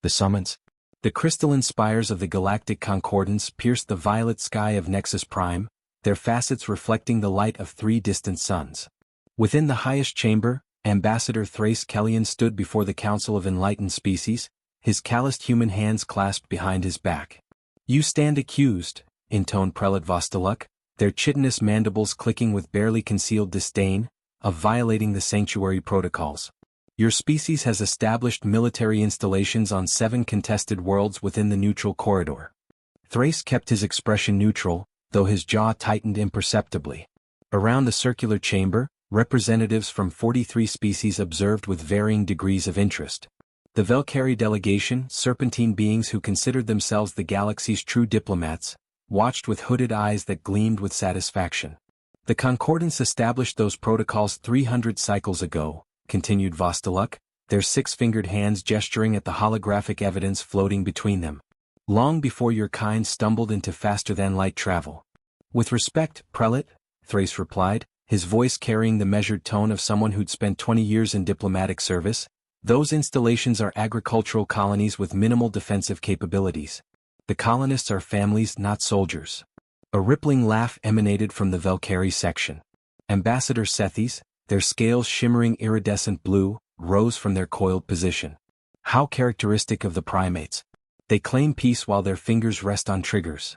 The summons. The crystalline spires of the galactic concordance pierced the violet sky of Nexus Prime, their facets reflecting the light of 3 distant suns. Within the highest chamber, Ambassador Thrace Kellyan stood before the Council of Enlightened Species, his calloused human hands clasped behind his back. "You stand accused," intoned Prelate Vostaluk, their chitinous mandibles clicking with barely concealed disdain, of violating the sanctuary protocols. "Your species has established military installations on 7 contested worlds within the neutral corridor." Thrace kept his expression neutral, though his jaw tightened imperceptibly. Around the circular chamber, representatives from 43 species observed with varying degrees of interest. The Valkyrie delegation, serpentine beings who considered themselves the galaxy's true diplomats, watched with hooded eyes that gleamed with satisfaction. "The Concordance established those protocols 300 cycles ago," continued Vostaluk, their 6-fingered hands gesturing at the holographic evidence floating between them. "Long before your kind stumbled into faster-than-light travel." "With respect, Prelate," Thrace replied, his voice carrying the measured tone of someone who'd spent 20 years in diplomatic service, "those installations are agricultural colonies with minimal defensive capabilities. The colonists are families, not soldiers." A rippling laugh emanated from the Valkyrie section. Ambassador Sethes, their scales shimmering iridescent blue, rose from their coiled position. "How characteristic of the primates. They claim peace while their fingers rest on triggers."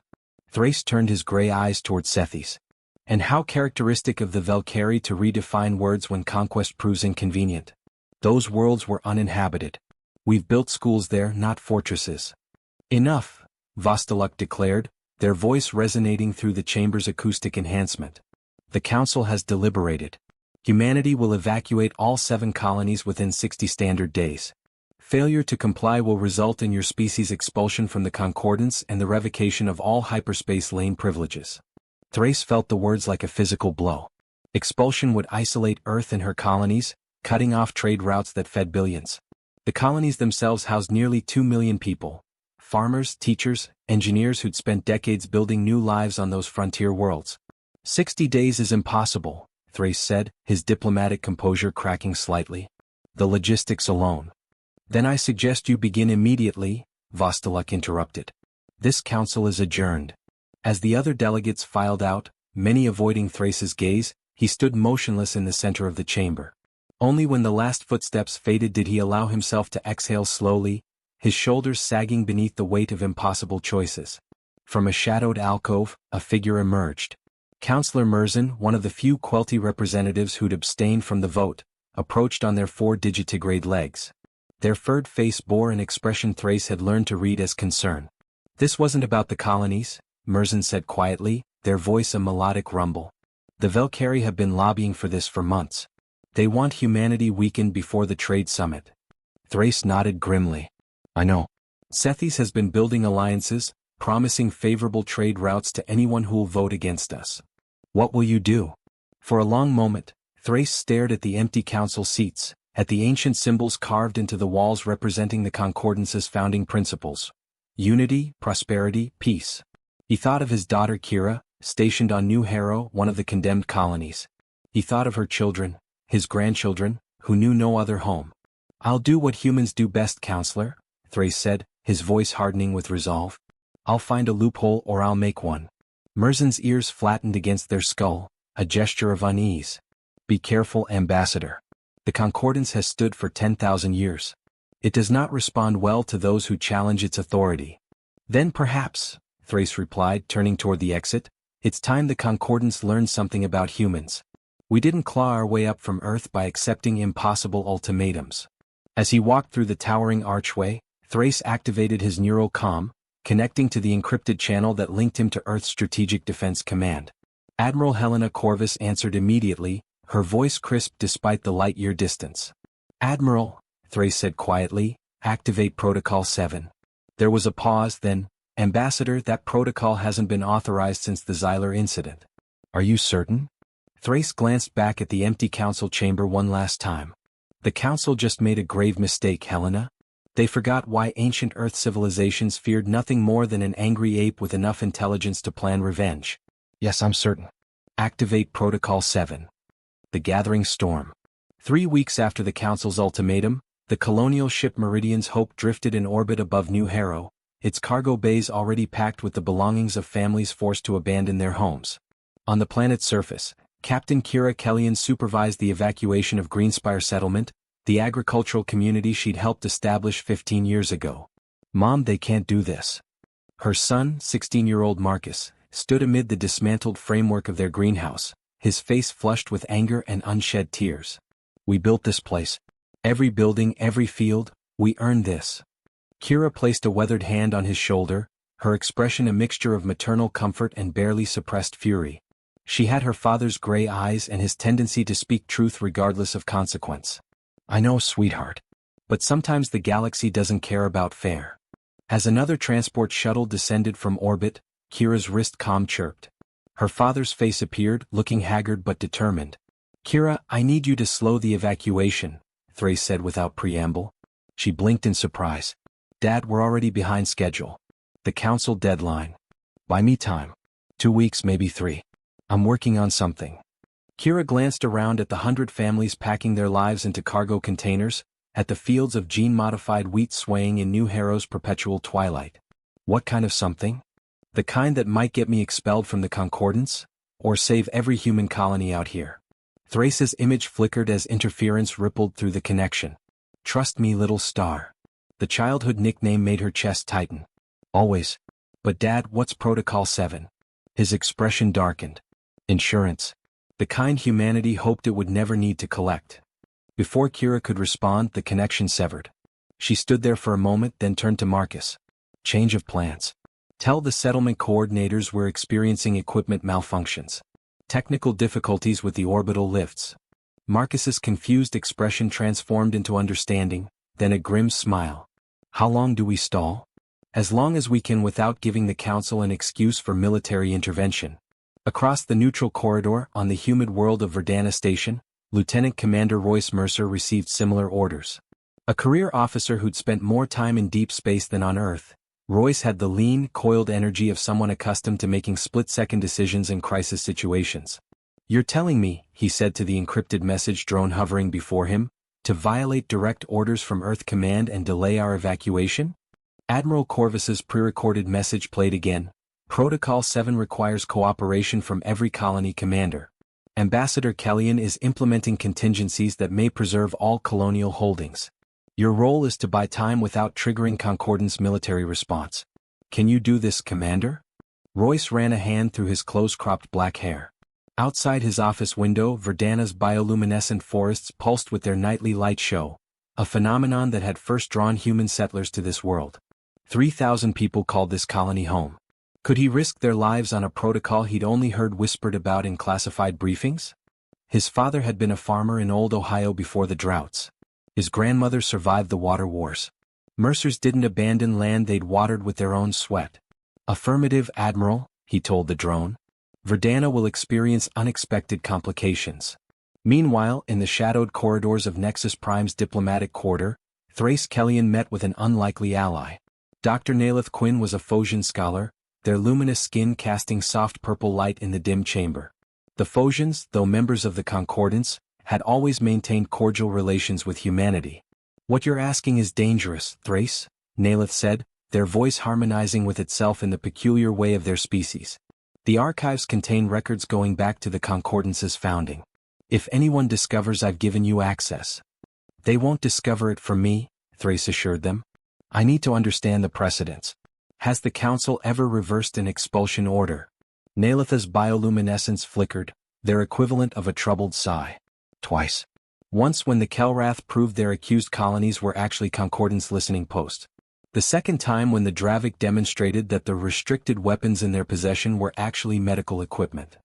Thrace turned his gray eyes toward Sethes. "And how characteristic of the Valkyrie to redefine words when conquest proves inconvenient. Those worlds were uninhabited. We've built schools there, not fortresses." "Enough," Vostaluk declared, their voice resonating through the chamber's acoustic enhancement. "The Council has deliberated. Humanity will evacuate all 7 colonies within 60 standard days. Failure to comply will result in your species' expulsion from the Concordance and the revocation of all hyperspace lane privileges." Thrace felt the words like a physical blow. Expulsion would isolate Earth and her colonies, cutting off trade routes that fed billions. The colonies themselves housed nearly 2 million people. Farmers, teachers, engineers who'd spent decades building new lives on those frontier worlds. 60 days is impossible, Thrace said, his diplomatic composure cracking slightly. "The logistics alone." "Then I suggest you begin immediately," Vostaluk interrupted. "This council is adjourned." As the other delegates filed out, many avoiding Thrace's gaze, he stood motionless in the center of the chamber. Only when the last footsteps faded did he allow himself to exhale slowly, his shoulders sagging beneath the weight of impossible choices. From a shadowed alcove, a figure emerged. Councillor Merzin, one of the few Quelti representatives who'd abstained from the vote, approached on their 4 digitigrade legs. Their furred face bore an expression Thrace had learned to read as concern. "This wasn't about the colonies," Merzin said quietly, their voice a melodic rumble. "The Valkyrie have been lobbying for this for months. They want humanity weakened before the trade summit." Thrace nodded grimly. "I know. Sethes has been building alliances, promising favorable trade routes to anyone who'll vote against us. What will you do?" For a long moment, Thrace stared at the empty council seats, at the ancient symbols carved into the walls representing the Concordance's founding principles. Unity, prosperity, peace. He thought of his daughter Kira, stationed on New Harrow, one of the condemned colonies. He thought of her children, his grandchildren, who knew no other home. "I'll do what humans do best, Counselor," Thrace said, his voice hardening with resolve. "I'll find a loophole or I'll make one." Merzin's ears flattened against their skull, a gesture of unease. "Be careful, Ambassador. The Concordance has stood for 10,000 years. It does not respond well to those who challenge its authority." "Then perhaps," Thrace replied, turning toward the exit, "it's time the Concordance learned something about humans. We didn't claw our way up from Earth by accepting impossible ultimatums." As he walked through the towering archway, Thrace activated his neural comm, connecting to the encrypted channel that linked him to Earth's Strategic Defense Command. Admiral Helena Corvus answered immediately, her voice crisp despite the light-year distance. "Admiral," Thrace said quietly, "activate Protocol 7. There was a pause, then, "Ambassador, that protocol hasn't been authorized since the Xyler incident." "Are you certain?" Thrace glanced back at the empty council chamber one last time. "The council just made a grave mistake, Helena. They forgot why ancient Earth civilizations feared nothing more than an angry ape with enough intelligence to plan revenge." "Yes, I'm certain." "Activate Protocol 7. The gathering storm." 3 weeks after the council's ultimatum, The colonial ship Meridian's Hope drifted in orbit above New Harrow, its cargo bays already packed with the belongings of families forced to abandon their homes. On the planet's surface, Captain Kira Kellyan supervised the evacuation of Greenspire Settlement, the agricultural community she'd helped establish 15 years ago. "Mom, they can't do this." Her son, 16-year-old Marcus, stood amid the dismantled framework of their greenhouse, his face flushed with anger and unshed tears. "We built this place. Every building, every field, we earned this." Kira placed a weathered hand on his shoulder, her expression a mixture of maternal comfort and barely suppressed fury. She had her father's gray eyes and his tendency to speak truth regardless of consequence. "I know, sweetheart. But sometimes the galaxy doesn't care about fair." As another transport shuttle descended from orbit, Kira's wrist calm chirped. Her father's face appeared, looking haggard but determined. "Kira, I need you to slow the evacuation," Thrace said without preamble. She blinked in surprise. "Dad, we're already behind schedule. The council deadline. Buy me time. 2 weeks, maybe 3. I'm working on something." Kira glanced around at the 100 families packing their lives into cargo containers, at the fields of gene-modified wheat swaying in New Harrow's perpetual twilight. "What kind of something? The kind that might get me expelled from the Concordance? Or save every human colony out here?" Thrace's image flickered as interference rippled through the connection. "Trust me, little star." The childhood nickname made her chest tighten. "Always. But Dad, what's Protocol 7? His expression darkened. "Insurance. The kind humanity hoped it would never need to collect." Before Kira could respond, the connection severed. She stood there for a moment, then turned to Marcus. "Change of plans. Tell the settlement coordinators we're experiencing equipment malfunctions. Technical difficulties with the orbital lifts." Marcus's confused expression transformed into understanding, then a grim smile. "How long do we stall?" "As long as we can without giving the Council an excuse for military intervention." Across the neutral corridor, on the humid world of Verdana Station, Lieutenant Commander Royce Mercer received similar orders. A career officer who'd spent more time in deep space than on Earth, Royce had the lean, coiled energy of someone accustomed to making split-second decisions in crisis situations. "You're telling me," he said to the encrypted message drone hovering before him, "to violate direct orders from Earth Command and delay our evacuation?" Admiral Corvus's pre-recorded message played again. "Protocol 7 requires cooperation from every colony commander. Ambassador Kellyan is implementing contingencies that may preserve all colonial holdings. Your role is to buy time without triggering Concordance military response. Can you do this, Commander?" Royce ran a hand through his close-cropped black hair. Outside his office window, Verdana's bioluminescent forests pulsed with their nightly light show, a phenomenon that had first drawn human settlers to this world. 3,000 people called this colony home. Could he risk their lives on a protocol he'd only heard whispered about in classified briefings? His father had been a farmer in old Ohio before the droughts. His grandmother survived the water wars. Mercers didn't abandon land they'd watered with their own sweat. "Affirmative, Admiral," he told the drone. "Verdana will experience unexpected complications." Meanwhile, in the shadowed corridors of Nexus Prime's diplomatic quarter, Thrace Kellyan met with an unlikely ally. Dr. Nalith Quinn was a Phosian scholar, their luminous skin casting soft purple light in the dim chamber. The Phosians, though members of the Concordance, had always maintained cordial relations with humanity. "What you're asking is dangerous, Thrace," Nalith said, their voice harmonizing with itself in the peculiar way of their species. "The archives contain records going back to the Concordance's founding. If anyone discovers I've given you access—" "They won't discover it from me," Thrace assured them. "I need to understand the precedents. Has the Council ever reversed an expulsion order?" Nalitha's bioluminescence flickered, their equivalent of a troubled sigh. "Twice. Once when the Kelrath proved their accused colonies were actually Concordance listening posts. The second time when the Dravik demonstrated that the restricted weapons in their possession were actually medical equipment.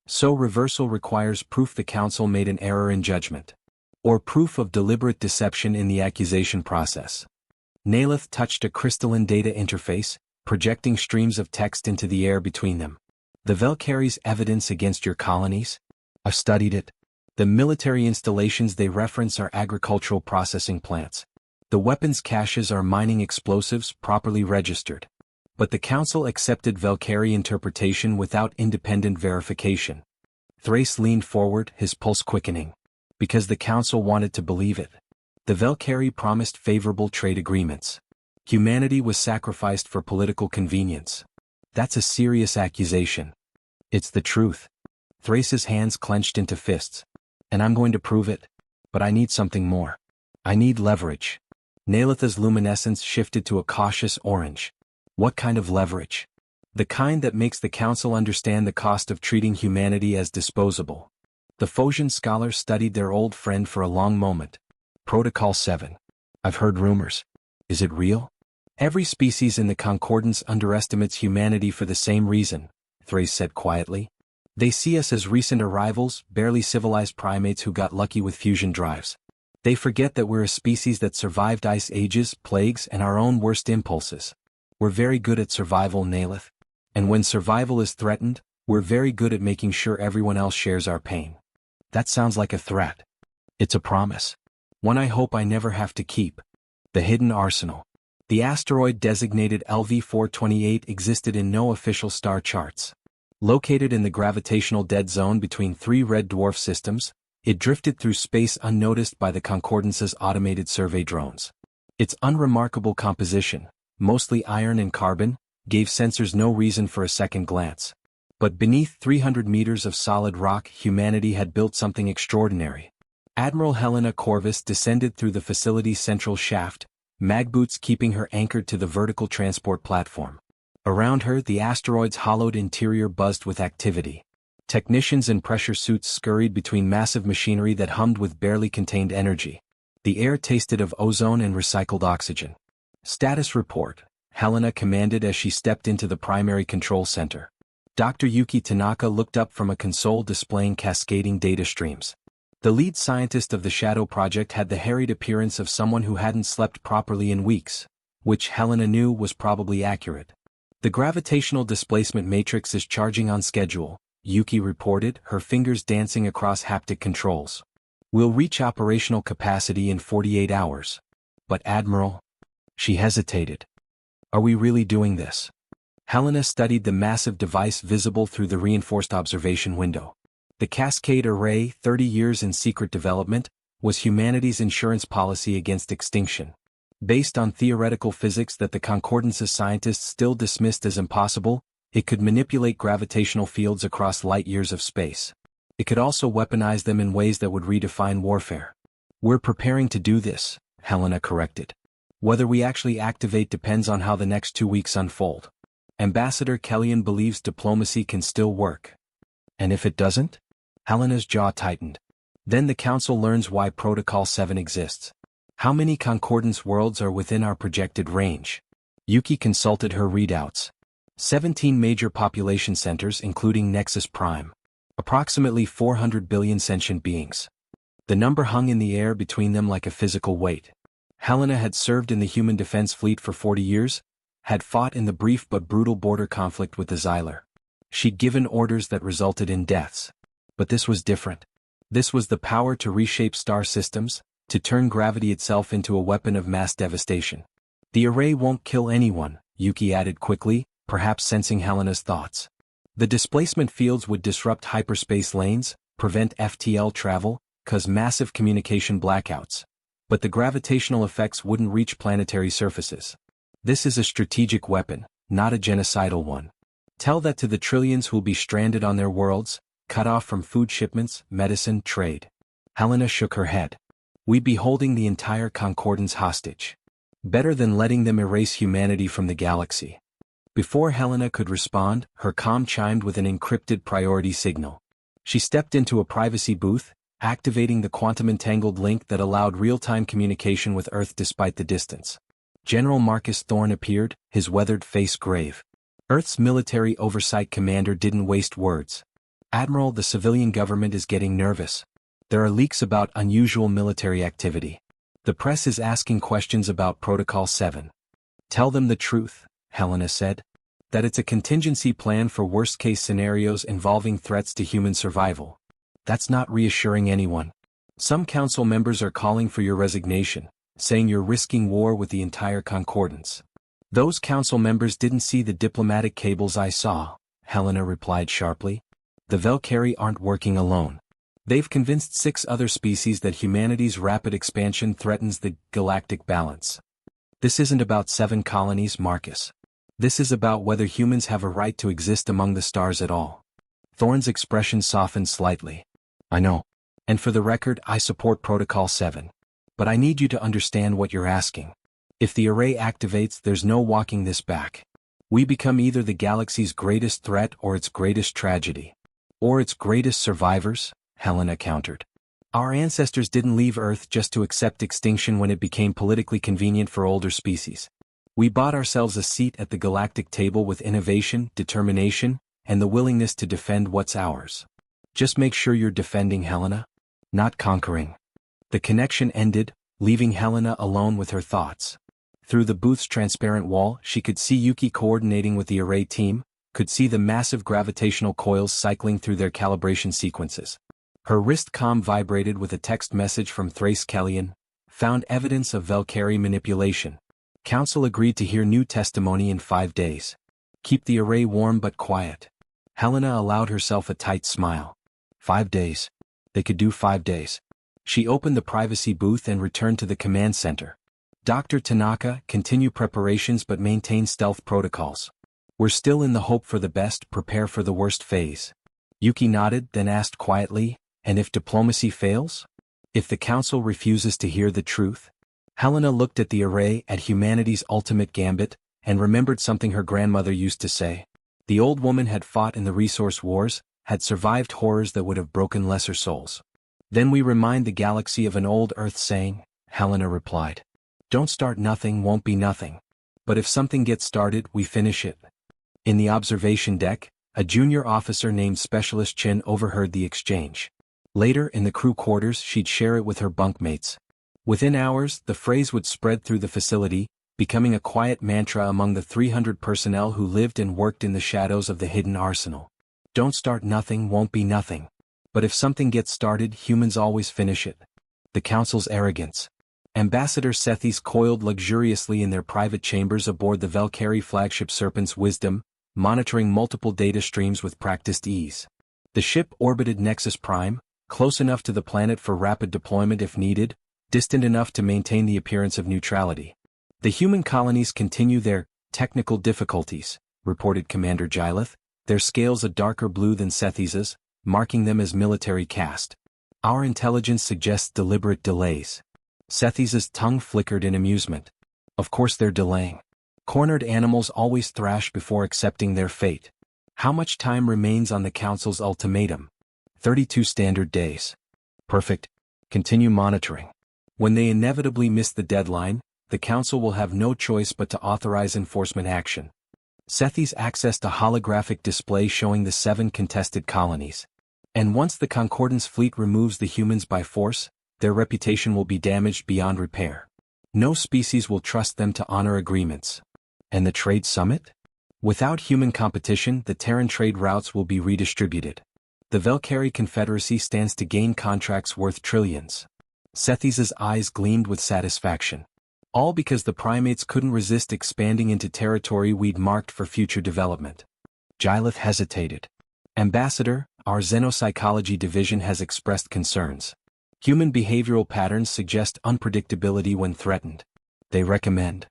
So reversal requires proof the Council made an error in judgment. Or proof of deliberate deception in the accusation process." Nalith touched a crystalline data interface, projecting streams of text into the air between them. "The Valkyrie's evidence against your colonies? I've studied it. The military installations they reference are agricultural processing plants. The weapons caches are mining explosives properly registered. But the Council accepted Valkyrie interpretation without independent verification." Thrace leaned forward, his pulse quickening. "Because the Council wanted to believe it. The Valkyrie promised favorable trade agreements. Humanity was sacrificed for political convenience. That's a serious accusation. It's the truth. Thrace's hands clenched into fists. And I'm going to prove it. But I need something more. I need leverage. Neilitha's luminescence shifted to a cautious orange. What kind of leverage? The kind that makes the Council understand the cost of treating humanity as disposable. The Phosian scholar studied their old friend for a long moment. Protocol 7. I've heard rumors. Is it real? Every species in the Concordance underestimates humanity for the same reason, Thrace said quietly. They see us as recent arrivals, barely civilized primates who got lucky with fusion drives. They forget that we're a species that survived ice ages, plagues, and our own worst impulses. We're very good at survival, Neilith. And when survival is threatened, we're very good at making sure everyone else shares our pain. That sounds like a threat. It's a promise. One I hope I never have to keep. The hidden arsenal. The asteroid designated LV-428 existed in no official star charts. Located in the gravitational dead zone between three red dwarf systems, it drifted through space unnoticed by the Concordance's automated survey drones. Its unremarkable composition, mostly iron and carbon, gave sensors no reason for a second glance. But beneath 300 meters of solid rock, humanity had built something extraordinary. Admiral Helena Corvus descended through the facility's central shaft, magboots keeping her anchored to the vertical transport platform. Around her, the asteroid's hollowed interior buzzed with activity. Technicians in pressure suits scurried between massive machinery that hummed with barely contained energy. The air tasted of ozone and recycled oxygen. Status report, Helena commanded as she stepped into the primary control center. Dr. Yuki Tanaka looked up from a console displaying cascading data streams. The lead scientist of the Shadow Project had the harried appearance of someone who hadn't slept properly in weeks, which Helena knew was probably accurate. The gravitational displacement matrix is charging on schedule, Yuki reported, her fingers dancing across haptic controls. We'll reach operational capacity in 48 hours. But Admiral? She hesitated. Are we really doing this? Helena studied the massive device visible through the reinforced observation window. The Cascade Array, 30 years in secret development, was humanity's insurance policy against extinction. Based on theoretical physics that the Concordance's scientists still dismissed as impossible, it could manipulate gravitational fields across light-years of space. It could also weaponize them in ways that would redefine warfare. We're preparing to do this, Helena corrected. Whether we actually activate depends on how the next 2 weeks unfold. Ambassador Kellyan believes diplomacy can still work. And if it doesn't? Helena's jaw tightened. Then the Council learns why Protocol 7 exists. How many Concordance worlds are within our projected range? Yuki consulted her readouts. 17 major population centers including Nexus Prime. Approximately 400 billion sentient beings. The number hung in the air between them like a physical weight. Helena had served in the Human Defense Fleet for 40 years, had fought in the brief but brutal border conflict with the Xyler. She'd given orders that resulted in deaths. But this was different. This was the power to reshape star systems, to turn gravity itself into a weapon of mass devastation. The array won't kill anyone, Yuki added quickly, perhaps sensing Helena's thoughts. The displacement fields would disrupt hyperspace lanes, prevent FTL travel, cause massive communication blackouts. But the gravitational effects wouldn't reach planetary surfaces. This is a strategic weapon, not a genocidal one. Tell that to the trillions who'll be stranded on their worlds, cut off from food shipments, medicine, trade. Helena shook her head. We'd be holding the entire Concordance hostage. Better than letting them erase humanity from the galaxy. Before Helena could respond, her comm chimed with an encrypted priority signal. She stepped into a privacy booth, activating the quantum-entangled link that allowed real-time communication with Earth despite the distance. General Marcus Thorne appeared, his weathered face grave. Earth's military oversight commander didn't waste words. Admiral, the civilian government is getting nervous. There are leaks about unusual military activity. The press is asking questions about Protocol 7. Tell them the truth, Helena said. That it's a contingency plan for worst-case scenarios involving threats to human survival. That's not reassuring anyone. Some council members are calling for your resignation, saying you're risking war with the entire Concordance. Those council members didn't see the diplomatic cables I saw, Helena replied sharply. The Valkyrie aren't working alone. They've convinced 6 other species that humanity's rapid expansion threatens the galactic balance. This isn't about 7 colonies, Marcus. This is about whether humans have a right to exist among the stars at all. Thorne's expression softened slightly. I know. And for the record, I support Protocol 7. But I need you to understand what you're asking. If the array activates, there's no walking this back. We become either the galaxy's greatest threat or its greatest tragedy. Or its greatest survivors, Helena countered. Our ancestors didn't leave Earth just to accept extinction when it became politically convenient for older species. We bought ourselves a seat at the galactic table with innovation, determination, and the willingness to defend what's ours. Just make sure you're defending, Helena, not conquering. The connection ended, leaving Helena alone with her thoughts. Through the booth's transparent wall, she could see Yuki coordinating with the array team, could see the massive gravitational coils cycling through their calibration sequences. Her wrist comm vibrated with a text message from Thrace Kellyan, found evidence of Valkyrie manipulation. Council agreed to hear new testimony in 5 days. Keep the array warm but quiet. Helena allowed herself a tight smile. 5 days. They could do 5 days. She opened the privacy booth and returned to the command center. Dr. Tanaka, continue preparations but maintain stealth protocols. We're still in the hope for the best, prepare for the worst phase. Yuki nodded, then asked quietly, and if diplomacy fails? If the council refuses to hear the truth? Helena looked at the array, at humanity's ultimate gambit, and remembered something her grandmother used to say. The old woman had fought in the resource wars, had survived horrors that would have broken lesser souls. Then we remind the galaxy of an old Earth saying, Helena replied. Don't start nothing won't be nothing. But if something gets started, we finish it. In the observation deck, a junior officer named Specialist Chin overheard the exchange. Later, in the crew quarters, she'd share it with her bunkmates. Within hours, the phrase would spread through the facility, becoming a quiet mantra among the 300 personnel who lived and worked in the shadows of the hidden arsenal. Don't start nothing won't be nothing. But if something gets started, humans always finish it. The Council's arrogance. Ambassador Sethis coiled luxuriously in their private chambers aboard the Valkyrie flagship Serpent's Wisdom, monitoring multiple data streams with practiced ease. The ship orbited Nexus Prime, close enough to the planet for rapid deployment if needed, distant enough to maintain the appearance of neutrality. The human colonies continue their technical difficulties, reported Commander Gileth, their scales a darker blue than Sethis's, marking them as military caste. Our intelligence suggests deliberate delays. Sethis's tongue flickered in amusement. Of course they're delaying. Cornered animals always thrash before accepting their fate. How much time remains on the Council's ultimatum? 32 standard days. Perfect. Continue monitoring. When they inevitably miss the deadline, the Council will have no choice but to authorize enforcement action. Sethis accessed a holographic display showing the 7 contested colonies. And once the Concordance fleet removes the humans by force, their reputation will be damaged beyond repair. No species will trust them to honor agreements. And the trade summit? Without human competition, the Terran trade routes will be redistributed. The Valkyrie Confederacy stands to gain contracts worth trillions. Sethis's eyes gleamed with satisfaction. All because the primates couldn't resist expanding into territory we'd marked for future development. Gileth hesitated. Ambassador, our Xenopsychology division has expressed concerns. Human behavioral patterns suggest unpredictability when threatened. They recommend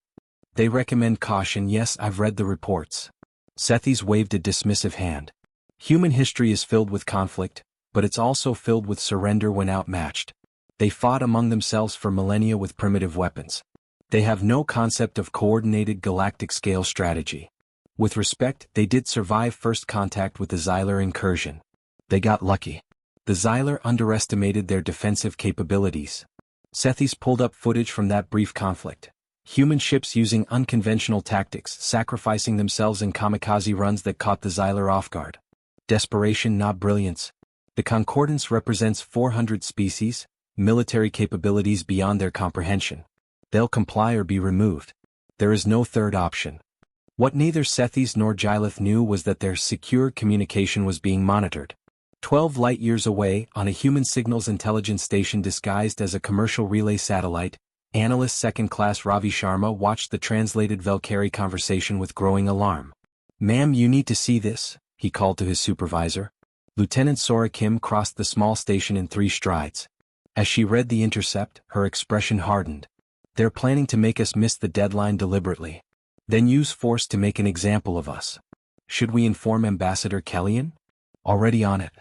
caution. Yes, I've read the reports. Sethis waved a dismissive hand. Human history is filled with conflict, but it's also filled with surrender when outmatched. They fought among themselves for millennia with primitive weapons. They have no concept of coordinated galactic-scale strategy. With respect, they did survive first contact with the Xylar incursion. They got lucky. The Xylar underestimated their defensive capabilities. Sethis pulled up footage from that brief conflict. Human ships using unconventional tactics, sacrificing themselves in kamikaze runs that caught the Xylar off guard. Desperation, not brilliance. The Concordance represents 400 species, military capabilities beyond their comprehension. They'll comply or be removed. There is no third option. What neither Sethis nor Gileth knew was that their secure communication was being monitored. 12 light-years away, on a human signals intelligence station disguised as a commercial relay satellite, analyst second-class Ravi Sharma watched the translated Valkyrie conversation with growing alarm. "Ma'am, you need to see this," he called to his supervisor. Lieutenant Sora Kim crossed the small station in 3 strides. As she read the intercept, her expression hardened. They're planning to make us miss the deadline deliberately. Then use force to make an example of us. Should we inform Ambassador Kellyan? Already on it.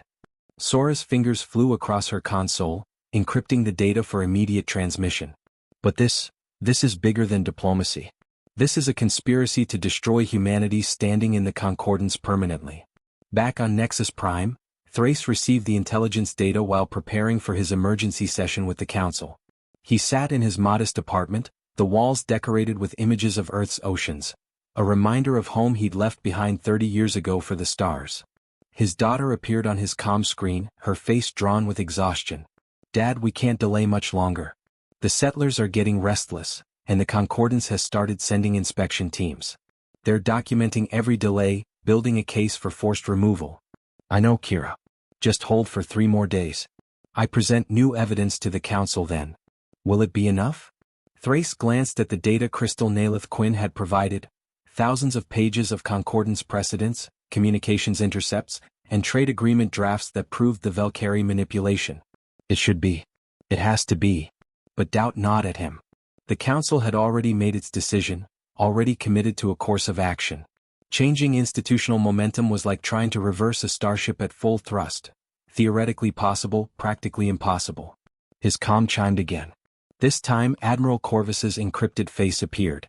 Sora's fingers flew across her console, encrypting the data for immediate transmission. But this is bigger than diplomacy. This is a conspiracy to destroy humanity's standing in the Concordance permanently. Back on Nexus Prime, Thrace received the intelligence data while preparing for his emergency session with the Council. He sat in his modest apartment, the walls decorated with images of Earth's oceans, a reminder of home he'd left behind 30 years ago for the stars. His daughter appeared on his comm screen, her face drawn with exhaustion. "Dad, we can't delay much longer. The settlers are getting restless, and the Concordance has started sending inspection teams. They're documenting every delay, building a case for forced removal." "I know, Kira. Just hold for 3 more days. I present new evidence to the Council then. Will it be enough?" Thrace glanced at the data Crystal Nalith Quinn had provided, thousands of pages of Concordance precedents, communications intercepts, and trade agreement drafts that proved the Valkyrie manipulation. It should be. It has to be. But doubt not at him. The Council had already made its decision, already committed to a course of action. Changing institutional momentum was like trying to reverse a starship at full thrust. Theoretically possible, practically impossible. His comm chimed again. This time Admiral Corvus's encrypted face appeared.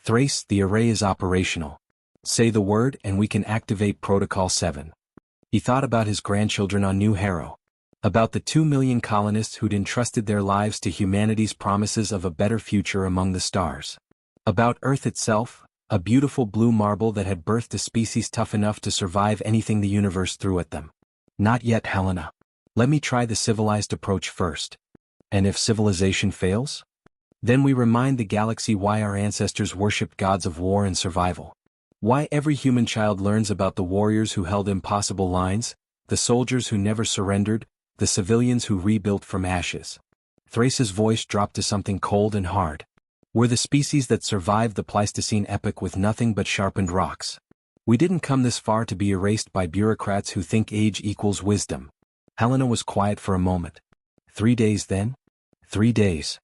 "Thrace, the array is operational. Say the word and we can activate Protocol 7. He thought about his grandchildren on New Harrow. About the 2 million colonists who'd entrusted their lives to humanity's promises of a better future among the stars. About Earth itself, a beautiful blue marble that had birthed a species tough enough to survive anything the universe threw at them. "Not yet, Helena. Let me try the civilized approach first. And if civilization fails? Then we remind the galaxy why our ancestors worshipped gods of war and survival. Why every human child learns about the warriors who held impossible lines, the soldiers who never surrendered, the civilians who rebuilt from ashes." Thrace's voice dropped to something cold and hard. "We're the species that survived the Pleistocene epoch with nothing but sharpened rocks. We didn't come this far to be erased by bureaucrats who think age equals wisdom." Helena was quiet for a moment. 3 days then? 3 days.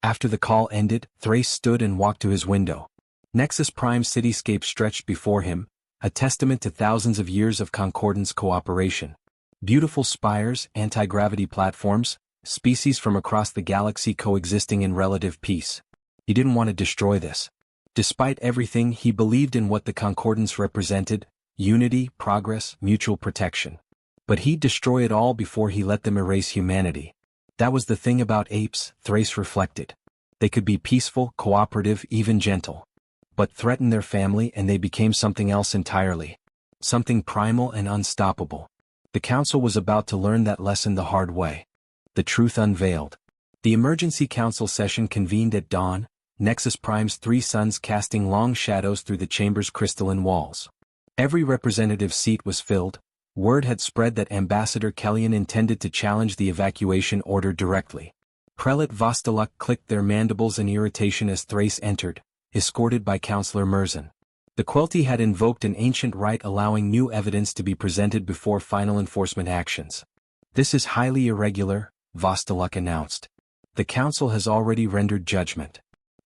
After the call ended, Thrace stood and walked to his window. Nexus Prime cityscape stretched before him, a testament to thousands of years of Concordance cooperation. Beautiful spires, anti-gravity platforms, species from across the galaxy coexisting in relative peace. He didn't want to destroy this. Despite everything, he believed in what the Concordance represented: unity, progress, mutual protection. But he'd destroy it all before he let them erase humanity. That was the thing about apes, Thrace reflected. They could be peaceful, cooperative, even gentle. But threaten their family and they became something else entirely. Something primal and unstoppable. The Council was about to learn that lesson the hard way. The truth unveiled. The emergency council session convened at dawn, Nexus Prime's 3 suns casting long shadows through the chamber's crystalline walls. Every representative seat was filled. Word had spread that Ambassador Kellyan intended to challenge the evacuation order directly. Prelate Vostaluk clicked their mandibles in irritation as Thrace entered, escorted by Councillor Merzan. The Quelti had invoked an ancient right allowing new evidence to be presented before final enforcement actions. "This is highly irregular," Vostaluk announced. "The Council has already rendered judgment."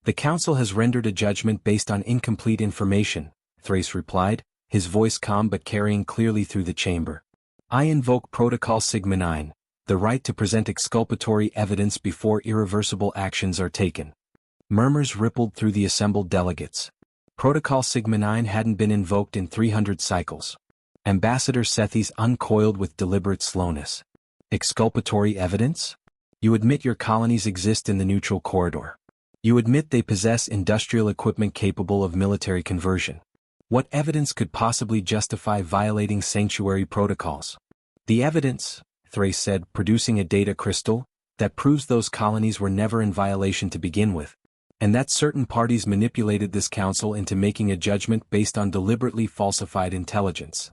"The Council has rendered a judgment based on incomplete information," Thrace replied, his voice calm but carrying clearly through the chamber. "I invoke Protocol Sigma 9, the right to present exculpatory evidence before irreversible actions are taken." Murmurs rippled through the assembled delegates. Protocol Sigma 9 hadn't been invoked in 300 cycles. Ambassador Sethes uncoiled with deliberate slowness. "Exculpatory evidence? You admit your colonies exist in the neutral corridor. You admit they possess industrial equipment capable of military conversion. What evidence could possibly justify violating sanctuary protocols?" "The evidence," Thrace said, producing a data crystal, "that proves those colonies were never in violation to begin with, and that certain parties manipulated this council into making a judgment based on deliberately falsified intelligence."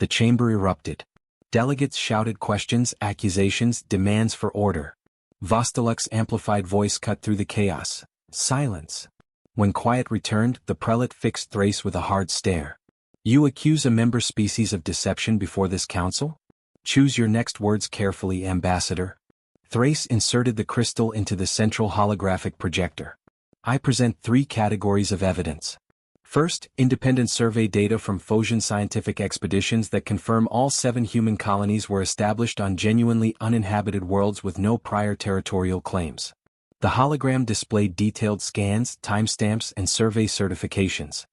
The chamber erupted. Delegates shouted questions, accusations, demands for order. Vostaluk's amplified voice cut through the chaos. "Silence." When quiet returned, the prelate fixed Thrace with a hard stare. "You accuse a member species of deception before this council? Choose your next words carefully, Ambassador. Thrace inserted the crystal into the central holographic projector. I present 3 categories of evidence. First, independent survey data from Phocian scientific expeditions that confirm all 7 human colonies were established on genuinely uninhabited worlds with no prior territorial claims. The hologram displayed detailed scans, timestamps, and survey certifications.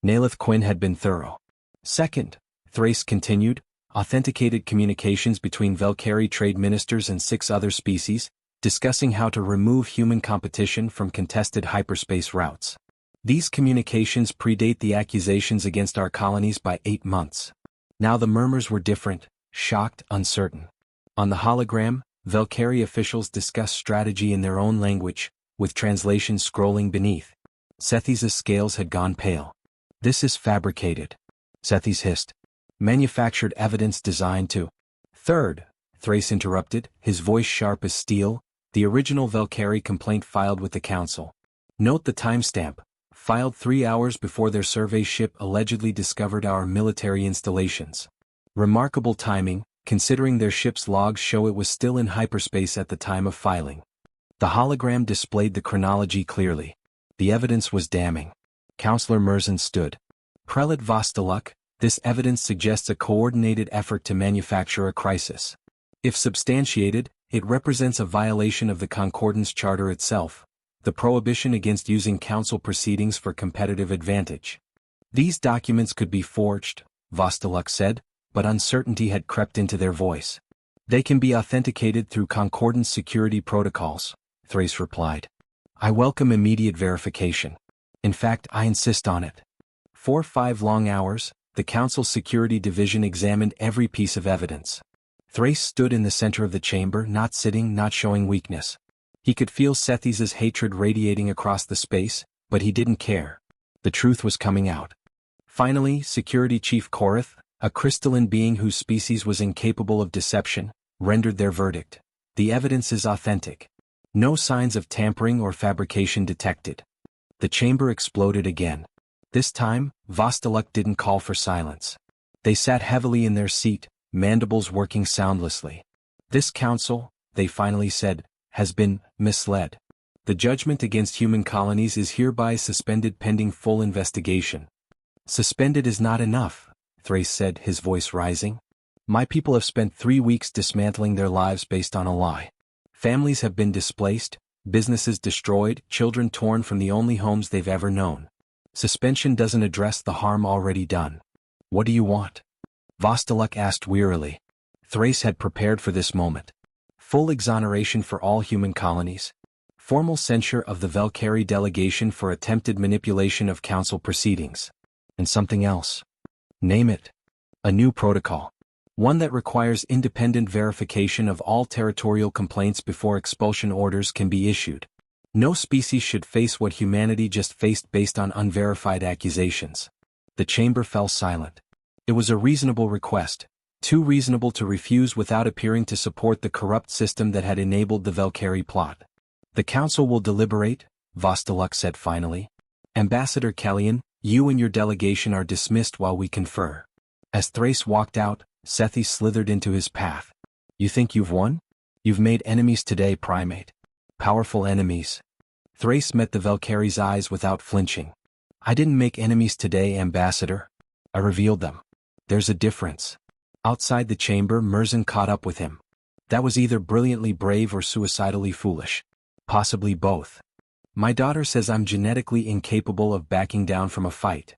Nalith Quinn had been thorough. Second, Thrace continued, authenticated communications between Velcari trade ministers and 6 other species, discussing how to remove human competition from contested hyperspace routes. These communications predate the accusations against our colonies by 8 months. Now the murmurs were different, shocked, uncertain. On the hologram, Velcari officials discussed strategy in their own language, with translations scrolling beneath. Sethi's scales had gone pale. This is fabricated. Sethis hissed. Manufactured evidence designed to. Third, Thrace interrupted, his voice sharp as steel, the original Velcari complaint filed with the Council. Note the timestamp, filed 3 hours before their survey ship allegedly discovered our military installations. Remarkable timing, considering their ship's logs show it was still in hyperspace at the time of filing. The hologram displayed the chronology clearly. The evidence was damning. Councillor Merzan stood. Prelate Vostaluk, this evidence suggests a coordinated effort to manufacture a crisis. If substantiated, it represents a violation of the Concordance Charter itself, the prohibition against using council proceedings for competitive advantage. These documents could be forged, Vostaluk said, but uncertainty had crept into their voice. They can be authenticated through Concordance security protocols, Thrace replied. I welcome immediate verification. In fact, I insist on it. For 5 long hours, the Council's Security Division examined every piece of evidence. Thrace stood in the center of the chamber, not sitting, not showing weakness. He could feel Sethi's hatred radiating across the space, but he didn't care. The truth was coming out. Finally, Security Chief Korath, a crystalline being whose species was incapable of deception, rendered their verdict. The evidence is authentic. No signs of tampering or fabrication detected. The chamber exploded again. This time, Vostaluk didn't call for silence. They sat heavily in their seat, mandibles working soundlessly. This council, they finally said, has been misled. The judgment against human colonies is hereby suspended pending full investigation. Suspended is not enough, Thrace said, his voice rising. My people have spent 3 weeks dismantling their lives based on a lie. Families have been displaced, businesses destroyed, children torn from the only homes they've ever known. Suspension doesn't address the harm already done. What do you want? Vostaluk asked wearily. Thrace had prepared for this moment. Full exoneration for all human colonies. Formal censure of the Velcari delegation for attempted manipulation of council proceedings. And something else. Name it. A new protocol. One that requires independent verification of all territorial complaints before expulsion orders can be issued. No species should face what humanity just faced based on unverified accusations. The chamber fell silent. It was a reasonable request, too reasonable to refuse without appearing to support the corrupt system that had enabled the Velcari plot. The council will deliberate, Vostaluk said finally. Ambassador Kellyan, you and your delegation are dismissed while we confer. As Thrace walked out, Sethi slithered into his path. You think you've won? You've made enemies today, primate. Powerful enemies. Thrace met the Velcari's eyes without flinching. I didn't make enemies today, Ambassador. I revealed them. There's a difference. Outside the chamber, Merzan caught up with him. That was either brilliantly brave or suicidally foolish. Possibly both. My daughter says I'm genetically incapable of backing down from a fight.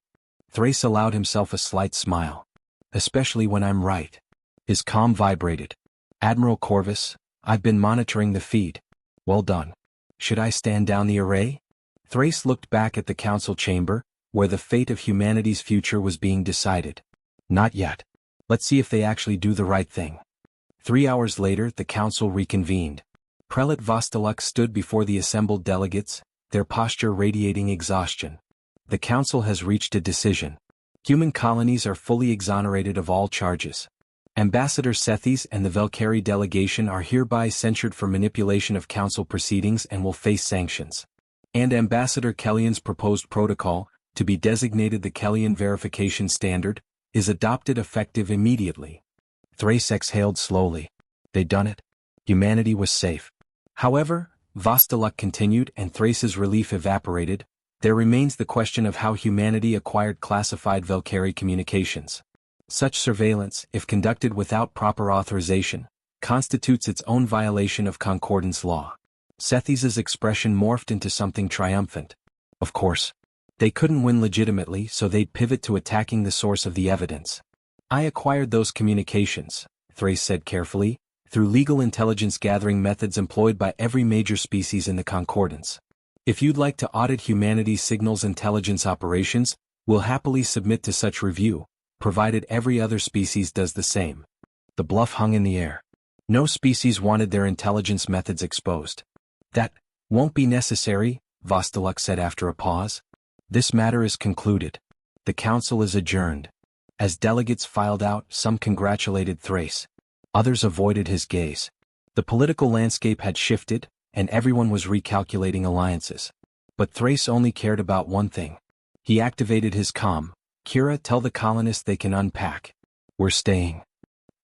Thrace allowed himself a slight smile. Especially when I'm right. His calm vibrated. Admiral Corvus, I've been monitoring the feed. Well done. Should I stand down the array? Thrace looked back at the council chamber, where the fate of humanity's future was being decided. Not yet. Let's see if they actually do the right thing. 3 hours later, the council reconvened. Prelate Vostaluk stood before the assembled delegates, their posture radiating exhaustion. The council has reached a decision. Human colonies are fully exonerated of all charges. Ambassador Sethis and the Velcari delegation are hereby censured for manipulation of council proceedings and will face sanctions. And Ambassador Kellyan's proposed protocol, to be designated the Kellyan Verification Standard, is adopted effective immediately. Thrace exhaled slowly. They'd done it. Humanity was safe. However, Vostaluk continued and Thrace's relief evaporated. There remains the question of how humanity acquired classified Valkyrie communications. Such surveillance, if conducted without proper authorization, constitutes its own violation of concordance law. Sethi's expression morphed into something triumphant. Of course. They couldn't win legitimately, so they'd pivot to attacking the source of the evidence. I acquired those communications, Thrace said carefully, through legal intelligence gathering methods employed by every major species in the concordance. If you'd like to audit humanity's signals intelligence operations, we'll happily submit to such review, provided every other species does the same. The bluff hung in the air. No species wanted their intelligence methods exposed. That won't be necessary, Vostaluk said after a pause. This matter is concluded. The council is adjourned. As delegates filed out, some congratulated Thrace. Others avoided his gaze. The political landscape had shifted, and everyone was recalculating alliances. But Thrace only cared about one thing. He activated his comm. Kira, tell the colonists they can unpack. We're staying.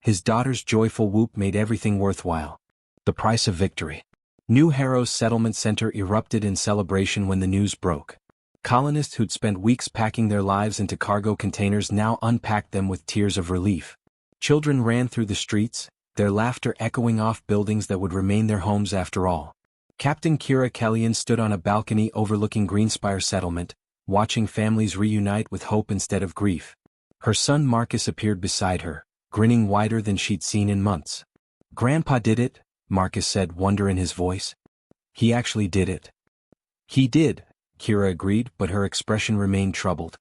His daughter's joyful whoop made everything worthwhile. The price of victory. New Harrow's settlement center erupted in celebration when the news broke. Colonists who'd spent weeks packing their lives into cargo containers now unpacked them with tears of relief. Children ran through the streets, their laughter echoing off buildings that would remain their homes after all. Captain Kira Kellyan stood on a balcony overlooking Greenspire settlement, watching families reunite with hope instead of grief. Her son Marcus appeared beside her, grinning wider than she'd seen in months. "Grandpa did it," Marcus said, wonder in his voice. "He actually did it." "He did," Kira agreed, but her expression remained troubled.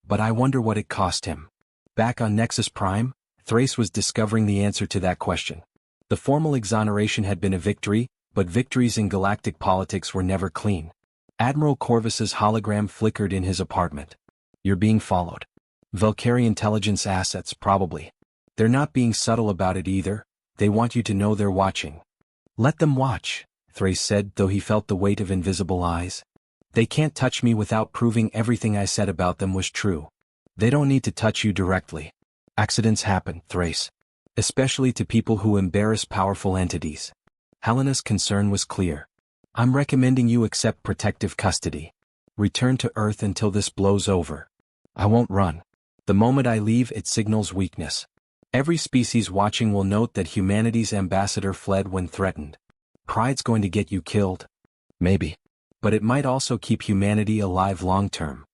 "But I wonder what it cost him." Back on Nexus Prime, Thrace was discovering the answer to that question. The formal exoneration had been a victory, but victories in galactic politics were never clean. Admiral Corvus's hologram flickered in his apartment. "You're being followed. Valkyrie intelligence assets, probably. They're not being subtle about it either. They want you to know they're watching." "Let them watch," Thrace said, though he felt the weight of invisible eyes. "They can't touch me without proving everything I said about them was true. They don't need to touch you directly. Accidents happen, Thrace. Especially to people who embarrass powerful entities." Helena's concern was clear. "I'm recommending you accept protective custody. Return to Earth until this blows over." "I won't run. The moment I leave, it signals weakness. Every species watching will note that humanity's ambassador fled when threatened. Pride's going to get you killed. Maybe. But it might also keep humanity alive long-term."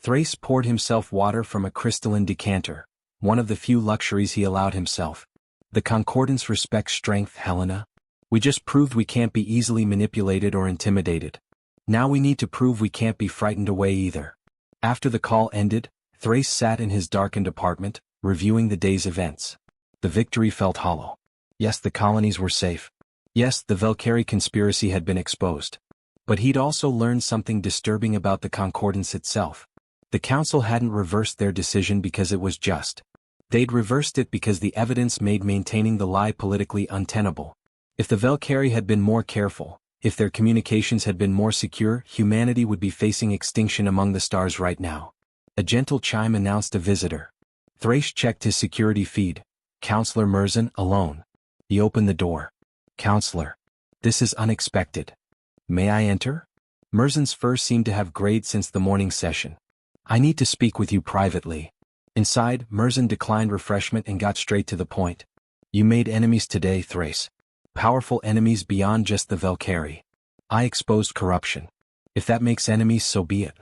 Thrace poured himself water from a crystalline decanter, one of the few luxuries he allowed himself. "The Concordance respects strength, Helena. We just proved we can't be easily manipulated or intimidated. Now we need to prove we can't be frightened away either." After the call ended, Thrace sat in his darkened apartment, reviewing the day's events. The victory felt hollow. Yes, the colonies were safe. Yes, the Valkyrie conspiracy had been exposed. But he'd also learned something disturbing about the Concordance itself. The Council hadn't reversed their decision because it was just. They'd reversed it because the evidence made maintaining the lie politically untenable. If the Valkyrie had been more careful, if their communications had been more secure, humanity would be facing extinction among the stars right now. A gentle chime announced a visitor. Thrace checked his security feed. Counselor Merzan, alone. He opened the door. "Counselor. This is unexpected. May I enter?" Merzan's fur seemed to have grayed since the morning session. "I need to speak with you privately." Inside, Merzan declined refreshment and got straight to the point. "You made enemies today, Thrace. Powerful enemies beyond just the Valkyrie. I exposed corruption. If that makes enemies, so be it.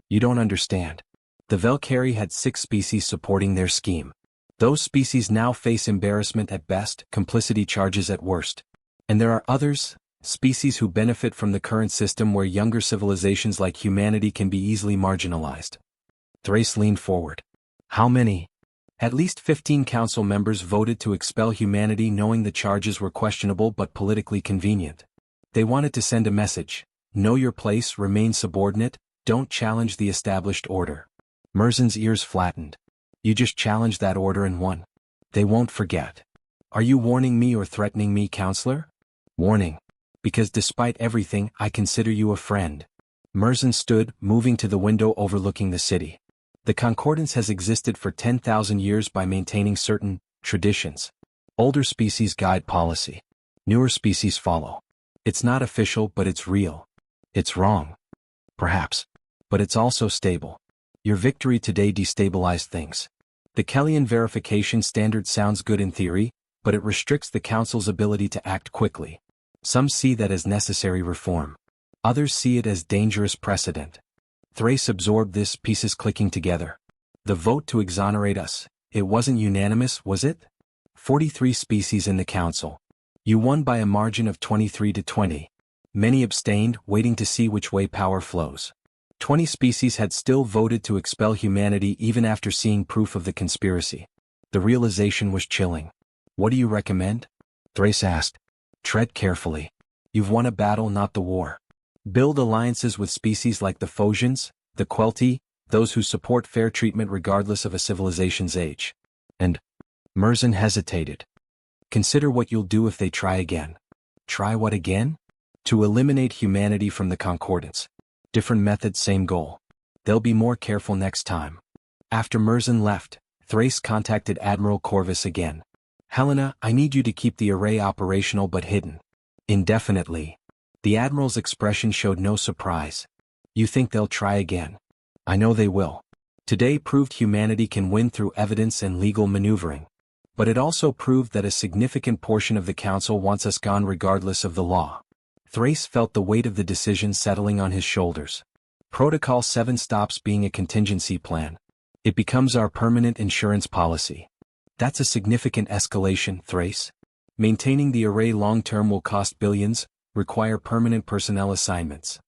You don't understand. The Valkyrie had 6 species supporting their scheme. Those species now face embarrassment at best, complicity charges at worst. And there are others, species who benefit from the current system where younger civilizations like humanity can be easily marginalized." Thrace leaned forward. "How many?" At least 15 council members voted to expel humanity, knowing the charges were questionable but politically convenient. They wanted to send a message: know your place, remain subordinate, don't challenge the established order. Merzan's ears flattened. "You just challenged that order and won. They won't forget." "Are you warning me or threatening me, Counselor?" "Warning. Because despite everything, I consider you a friend." Merzan stood, moving to the window overlooking the city. "The Concordance has existed for 10,000 years by maintaining certain traditions. Older species guide policy. Newer species follow. It's not official, but it's real. It's wrong. Perhaps. But it's also stable. Your victory today destabilized things. The Kellyan verification standard sounds good in theory, but it restricts the Council's ability to act quickly. Some see that as necessary reform. Others see it as dangerous precedent. Thrace absorbed this, pieces clicking together. The vote to exonerate us, it wasn't unanimous, was it? 43 species in the Council. You won by a margin of 23 to 20. Many abstained, waiting to see which way power flows. 20 species had still voted to expel humanity even after seeing proof of the conspiracy. The realization was chilling. What do you recommend? Thrace asked. Tread carefully. You've won a battle, not the war. Build alliances with species like the Phosians, the Quelti, those who support fair treatment regardless of a civilization's age. And Merzan hesitated. Consider what you'll do if they try again. Try what again? To eliminate humanity from the concordance. Different method, same goal. They'll be more careful next time. After Merzan left, Thrace contacted Admiral Corvus again. Helena, I need you to keep the array operational but hidden. Indefinitely. The Admiral's expression showed no surprise. You think they'll try again? I know they will. Today proved humanity can win through evidence and legal maneuvering. But it also proved that a significant portion of the Council wants us gone regardless of the law. Thrace felt the weight of the decision settling on his shoulders. Protocol 7 stops being a contingency plan. It becomes our permanent insurance policy. That's a significant escalation, Thrace. Maintaining the array long-term will cost billions, require permanent personnel assignments.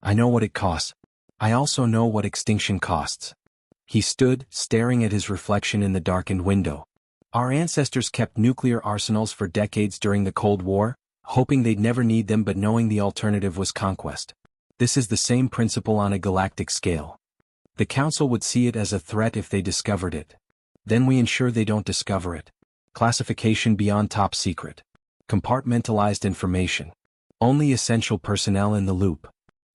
I know what it costs. I also know what extinction costs. He stood, staring at his reflection in the darkened window. Our ancestors kept nuclear arsenals for decades during the Cold War, hoping they'd never need them but knowing the alternative was conquest. This is the same principle on a galactic scale. The Council would see it as a threat if they discovered it. Then we ensure they don't discover it. Classification beyond top secret. Compartmentalized information. Only essential personnel in the loop.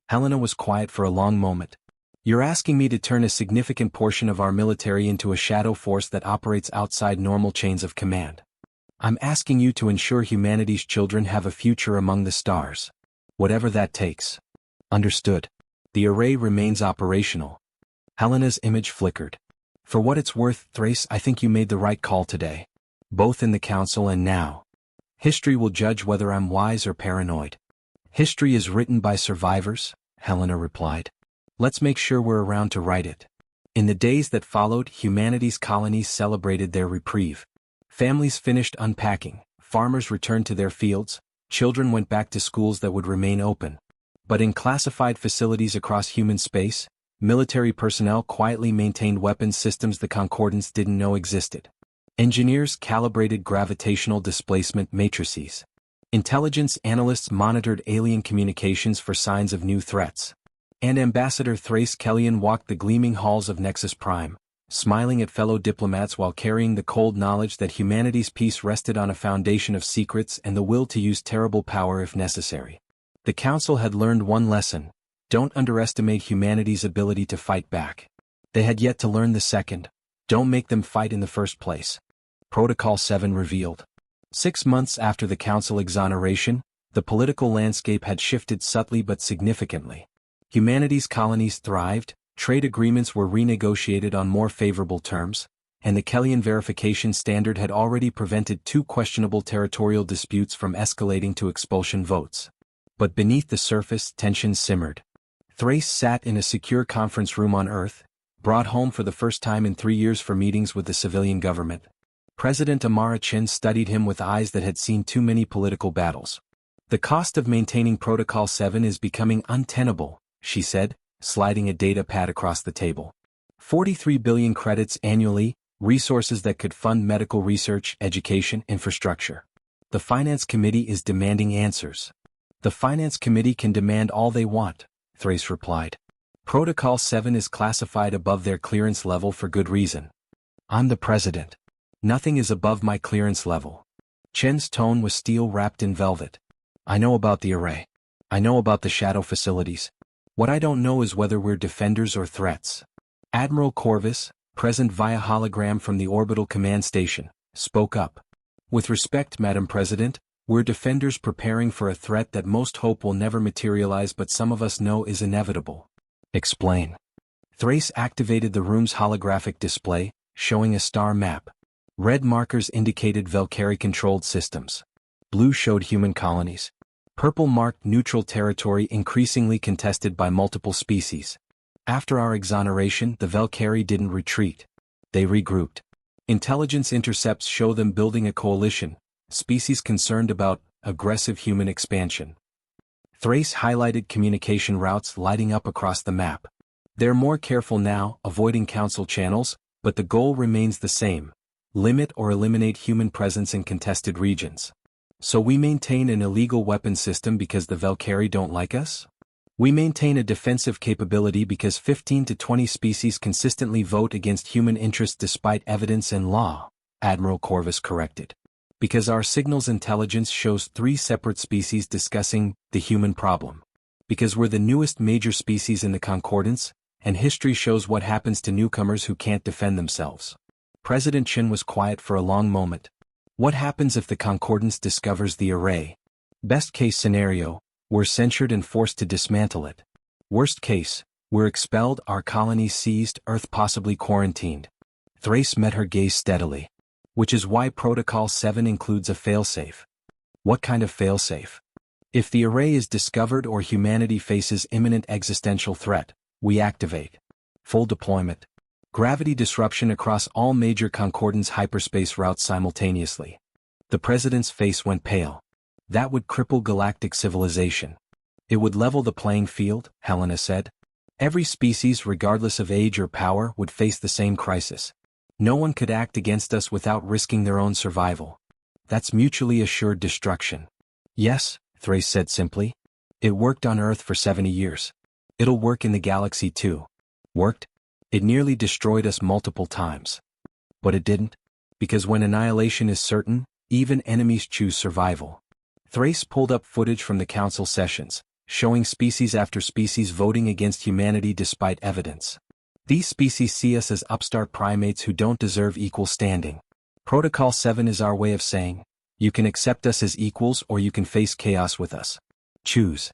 Helena was quiet for a long moment. You're asking me to turn a significant portion of our military into a shadow force that operates outside normal chains of command. I'm asking you to ensure humanity's children have a future among the stars. Whatever that takes. Understood. The array remains operational. Helena's image flickered. For what it's worth, Thrace, I think you made the right call today. Both in the Council and now. History will judge whether I'm wise or paranoid. History is written by survivors, Helena replied. Let's make sure we're around to write it. In the days that followed, humanity's colonies celebrated their reprieve. Families finished unpacking, farmers returned to their fields, children went back to schools that would remain open. But in classified facilities across human space, military personnel quietly maintained weapons systems the Concordance didn't know existed. Engineers calibrated gravitational displacement matrices. Intelligence analysts monitored alien communications for signs of new threats. And Ambassador Thrace Kellyan walked the gleaming halls of Nexus Prime, smiling at fellow diplomats while carrying the cold knowledge that humanity's peace rested on a foundation of secrets and the will to use terrible power if necessary. The Council had learned one lesson: don't underestimate humanity's ability to fight back. They had yet to learn the second: don't make them fight in the first place. Protocol 7 revealed. 6 months after the Council exoneration, the political landscape had shifted subtly but significantly. Humanity's colonies thrived, trade agreements were renegotiated on more favorable terms, and the Kellyan verification standard had already prevented 2 questionable territorial disputes from escalating to expulsion votes. But beneath the surface, tension simmered. Thrace sat in a secure conference room on Earth, brought home for the first time in 3 years for meetings with the civilian government. President Amara Chin studied him with eyes that had seen too many political battles. The cost of maintaining Protocol 7 is becoming untenable, she said, sliding a data pad across the table. 43 billion credits annually, resources that could fund medical research, education, infrastructure. The Finance Committee is demanding answers. The Finance Committee can demand all they want, Thrace replied. Protocol 7 is classified above their clearance level for good reason. I'm the president. Nothing is above my clearance level. Chen's tone was steel wrapped in velvet. I know about the array. I know about the shadow facilities. What I don't know is whether we're defenders or threats. Admiral Corvus, present via hologram from the orbital command station, spoke up. With respect, Madam President, we're defenders preparing for a threat that most hope will never materialize but some of us know is inevitable. Explain. Thrace activated the room's holographic display, showing a star map. Red markers indicated Valkyrie-controlled systems. Blue showed human colonies. Purple marked neutral territory increasingly contested by multiple species. After our exoneration, the Valkyrie didn't retreat. They regrouped. Intelligence intercepts show them building a coalition, species concerned about aggressive human expansion. Thrace highlighted communication routes lighting up across the map. They're more careful now, avoiding council channels, but the goal remains the same: limit or eliminate human presence in contested regions. So we maintain an illegal weapon system because the Valkyrie don't like us? We maintain a defensive capability because 15 to 20 species consistently vote against human interests despite evidence and law, Admiral Corvus corrected. Because our signals intelligence shows 3 separate species discussing the human problem. Because we're the newest major species in the Concordance, and history shows what happens to newcomers who can't defend themselves. President Chen was quiet for a long moment. What happens if the Concordance discovers the array? Best case scenario, we're censured and forced to dismantle it. Worst case, we're expelled, our colonies seized, Earth possibly quarantined. Thrace met her gaze steadily. Which is why Protocol 7 includes a failsafe. What kind of failsafe? If the array is discovered or humanity faces imminent existential threat, we activate full deployment. Gravity disruption across all major Concordance hyperspace routes simultaneously. The president's face went pale. That would cripple galactic civilization. It would level the playing field, Helena said. Every species, regardless of age or power, would face the same crisis. No one could act against us without risking their own survival. That's mutually assured destruction. Yes, Thrace said simply. It worked on Earth for 70 years. It'll work in the galaxy too. Worked? It nearly destroyed us multiple times. But it didn't. Because when annihilation is certain, even enemies choose survival. Thrace pulled up footage from the council sessions, showing species after species voting against humanity despite evidence. These species see us as upstart primates who don't deserve equal standing. Protocol 7 is our way of saying, you can accept us as equals or you can face chaos with us. Choose.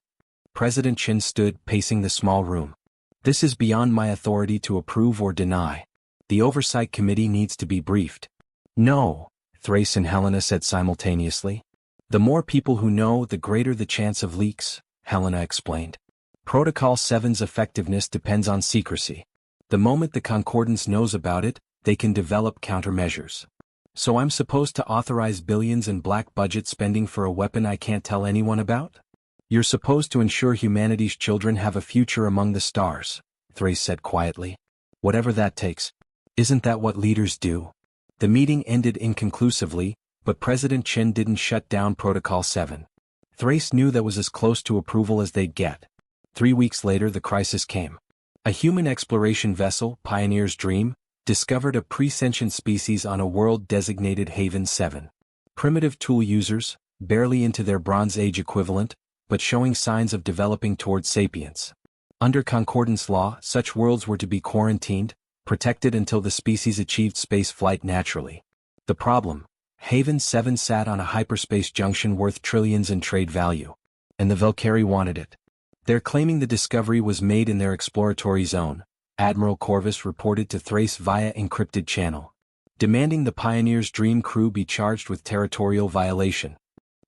President Chen stood, pacing the small room. This is beyond my authority to approve or deny. The Oversight Committee needs to be briefed. No, Thrace and Helena said simultaneously. The more people who know, the greater the chance of leaks, Helena explained. Protocol 7's effectiveness depends on secrecy. The moment the Concordance knows about it, they can develop countermeasures. So I'm supposed to authorize billions in black budget spending for a weapon I can't tell anyone about? You're supposed to ensure humanity's children have a future among the stars, Thrace said quietly. Whatever that takes. Isn't that what leaders do? The meeting ended inconclusively, but President Chen didn't shut down Protocol 7. Thrace knew that was as close to approval as they'd get. 3 weeks later the crisis came. A human exploration vessel, Pioneer's Dream, discovered a pre-sentient species on a world designated Haven 7. Primitive tool users, barely into their Bronze Age equivalent, but showing signs of developing towards sapience. Under Concordance law, such worlds were to be quarantined, protected until the species achieved space flight naturally. The problem: Haven 7 sat on a hyperspace junction worth trillions in trade value. And the Valkyrie wanted it. They're claiming the discovery was made in their exploratory zone, Admiral Corvus reported to Thrace via encrypted channel. Demanding the Pioneer's Dream crew be charged with territorial violation.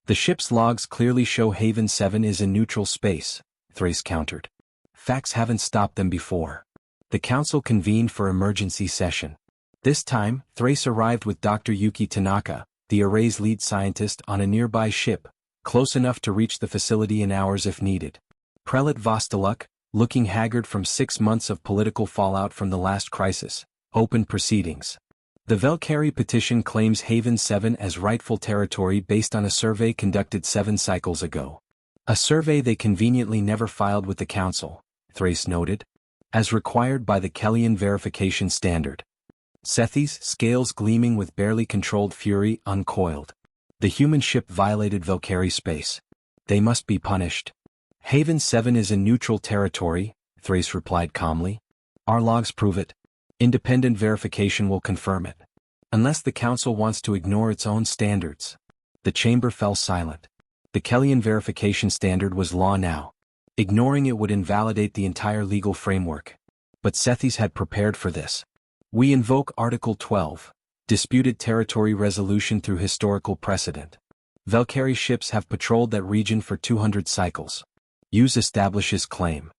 The ship's logs clearly show Haven 7 is in neutral space, Thrace countered. Facts haven't stopped them before. The council convened for emergency session. This time, Thrace arrived with Dr. Yuki Tanaka, the array's lead scientist, on a nearby ship, close enough to reach the facility in hours if needed. Prelate Vostaluk, looking haggard from 6 months of political fallout from the last crisis, opened proceedings. The Valkyrie petition claims Haven 7 as rightful territory based on a survey conducted 7 cycles ago. A survey they conveniently never filed with the council, Thrace noted, as required by the Kellyan verification standard. Sethi's, scales gleaming with barely controlled fury, uncoiled. The human ship violated Valkyrie space. They must be punished. Haven 7 is in neutral territory, Thrace replied calmly. Our logs prove it. Independent verification will confirm it. Unless the council wants to ignore its own standards. The chamber fell silent. The Kellyan verification standard was law now. Ignoring it would invalidate the entire legal framework. But Sethis had prepared for this. We invoke Article 12, disputed territory resolution through historical precedent. Valkyrie ships have patrolled that region for 200 cycles. Use establishes claim.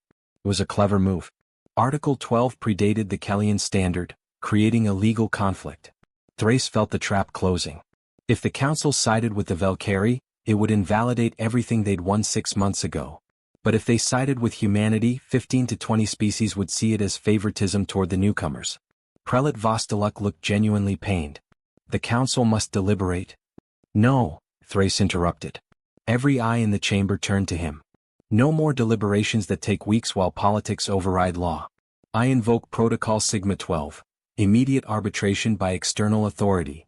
It was a clever move. Article 12 predated the Kellyan standard, creating a legal conflict. Thrace felt the trap closing. If the council sided with the Valkyrie, it would invalidate everything they'd won 6 months ago. But if they sided with humanity, 15 to 20 species would see it as favoritism toward the newcomers. Prelate Vostaluk looked genuinely pained. The council must deliberate. No, Thrace interrupted. Every eye in the chamber turned to him. No more deliberations that take weeks while politics override law. I invoke Protocol Sigma 12, immediate arbitration by external authority.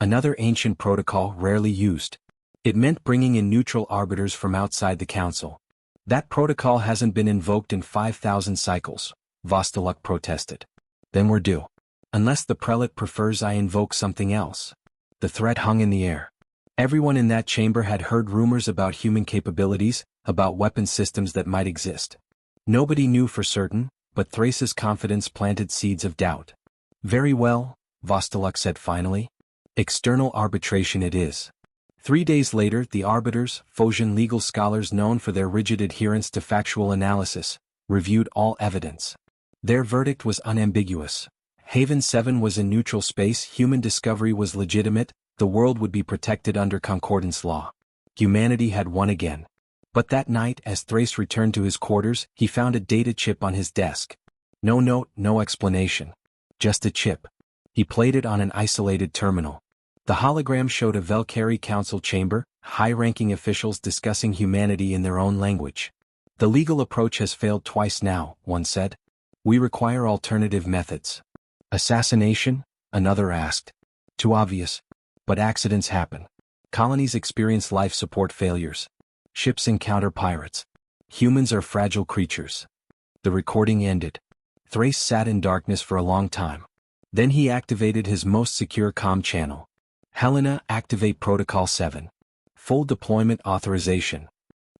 Another ancient protocol rarely used. It meant bringing in neutral arbiters from outside the council. That protocol hasn't been invoked in 5,000 cycles, Vostaluk protested. Then we're due. Unless the prelate prefers I invoke something else. The threat hung in the air. Everyone in that chamber had heard rumors about human capabilities, about weapon systems that might exist. Nobody knew for certain, but Thrace's confidence planted seeds of doubt. Very well, Vostaluk said finally. External arbitration it is. 3 days later, the arbiters, Phosian legal scholars known for their rigid adherence to factual analysis, reviewed all evidence. Their verdict was unambiguous. Haven 7 was a neutral space, human discovery was legitimate, the world would be protected under concordance law. Humanity had won again. But that night, as Thrace returned to his quarters, he found a data chip on his desk. No note, no explanation. Just a chip. He played it on an isolated terminal. The hologram showed a Valkyrie council chamber, high-ranking officials discussing humanity in their own language. The legal approach has failed twice now, one said. We require alternative methods. Assassination? Another asked. Too obvious. But accidents happen. Colonies experience life support failures. Ships encounter pirates. Humans are fragile creatures. The recording ended. Thrace sat in darkness for a long time. Then he activated his most secure comm channel. Helena, activate Protocol 7. Full deployment authorization.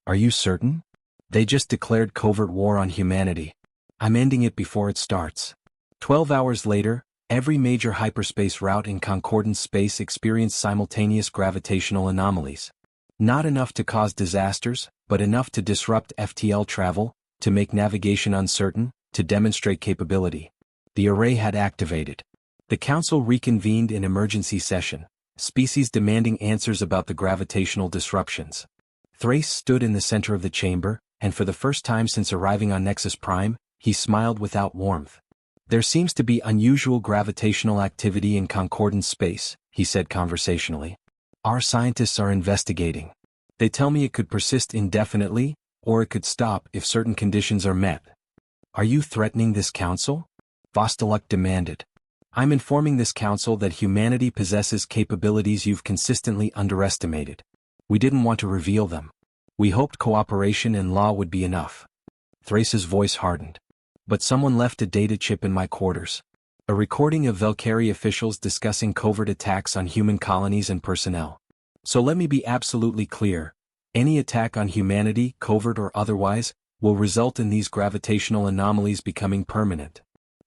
Are you certain? They just declared covert war on humanity. I'm ending it before it starts. 12 hours later, every major hyperspace route in concordance space experienced simultaneous gravitational anomalies. Not enough to cause disasters, but enough to disrupt FTL travel, to make navigation uncertain, to demonstrate capability. The array had activated. The council reconvened in emergency session, species demanding answers about the gravitational disruptions. Thrace stood in the center of the chamber, and for the first time since arriving on Nexus Prime, he smiled without warmth. There seems to be unusual gravitational activity in concordance space, he said conversationally. Our scientists are investigating. They tell me it could persist indefinitely, or it could stop if certain conditions are met. Are you threatening this council? Vostaluk demanded. I'm informing this council that humanity possesses capabilities you've consistently underestimated. We didn't want to reveal them. We hoped cooperation and law would be enough. Thrace's voice hardened. But someone left a data chip in my quarters. A recording of Valkyrie officials discussing covert attacks on human colonies and personnel. So let me be absolutely clear. Any attack on humanity, covert or otherwise, will result in these gravitational anomalies becoming permanent.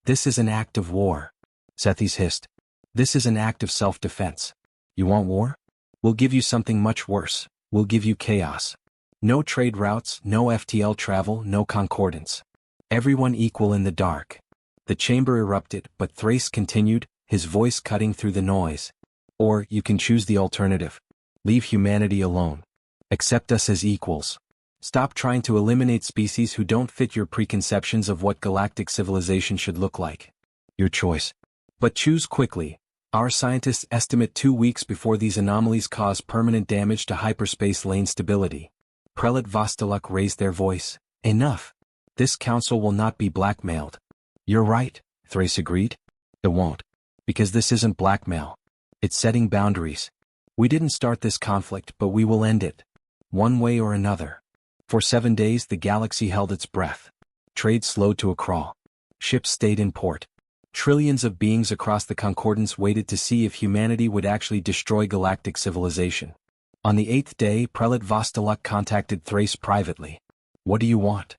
This is an act of war. Sethis hissed. This is an act of self-defense. You want war? We'll give you something much worse. We'll give you chaos. No trade routes, no FTL travel, no concordance. Everyone equal in the dark. The chamber erupted, but Thrace continued, his voice cutting through the noise. Or, you can choose the alternative. Leave humanity alone. Accept us as equals. Stop trying to eliminate species who don't fit your preconceptions of what galactic civilization should look like. Your choice. But choose quickly. Our scientists estimate 2 weeks before these anomalies cause permanent damage to hyperspace lane stability. Prelate Vostaluk raised their voice. Enough. This council will not be blackmailed. You're right, Thrace agreed. It won't. Because this isn't blackmail. It's setting boundaries. We didn't start this conflict, but we will end it. One way or another. For 7 days the galaxy held its breath. Trade slowed to a crawl. Ships stayed in port. Trillions of beings across the concordance waited to see if humanity would actually destroy galactic civilization. On the 8th day, Prelate Vostaluk contacted Thrace privately. "What do you want?"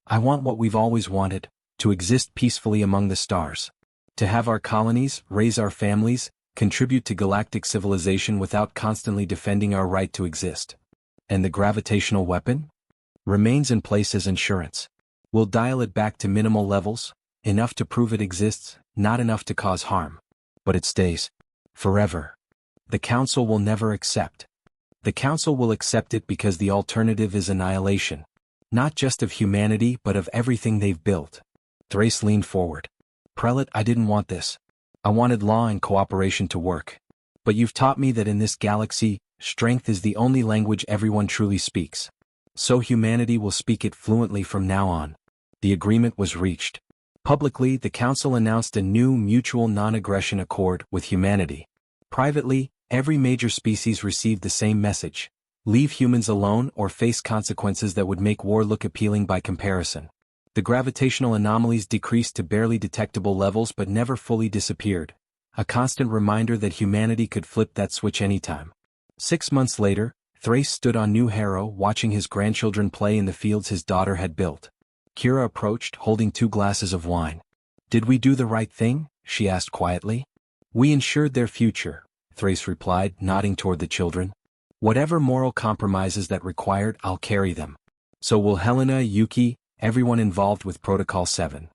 "I want what we've always wanted, to exist peacefully among the stars. To have our colonies, raise our families, contribute to galactic civilization without constantly defending our right to exist." "And the gravitational weapon?" "Remains in place as insurance. We'll dial it back to minimal levels, enough to prove it exists, not enough to cause harm. But it stays. Forever. The Council will never accept. The Council will accept it because the alternative is annihilation. Not just of humanity but of everything they've built." Thrace leaned forward. "Prelate, I didn't want this. I wanted law and cooperation to work. But you've taught me that in this galaxy, strength is the only language everyone truly speaks. So humanity will speak it fluently from now on." The agreement was reached. Publicly, the Council announced a new mutual non-aggression accord with humanity. Privately, every major species received the same message: leave humans alone or face consequences that would make war look appealing by comparison. The gravitational anomalies decreased to barely detectable levels but never fully disappeared, a constant reminder that humanity could flip that switch anytime. 6 months later, Thrace stood on New Harrow watching his grandchildren play in the fields his daughter had built. Kira approached, holding 2 glasses of wine. "Did we do the right thing?" she asked quietly. "We ensured their future," Thrace replied, nodding toward the children. "Whatever moral compromises that required, I'll carry them. So will Helena, Yuki, everyone involved with Protocol 7.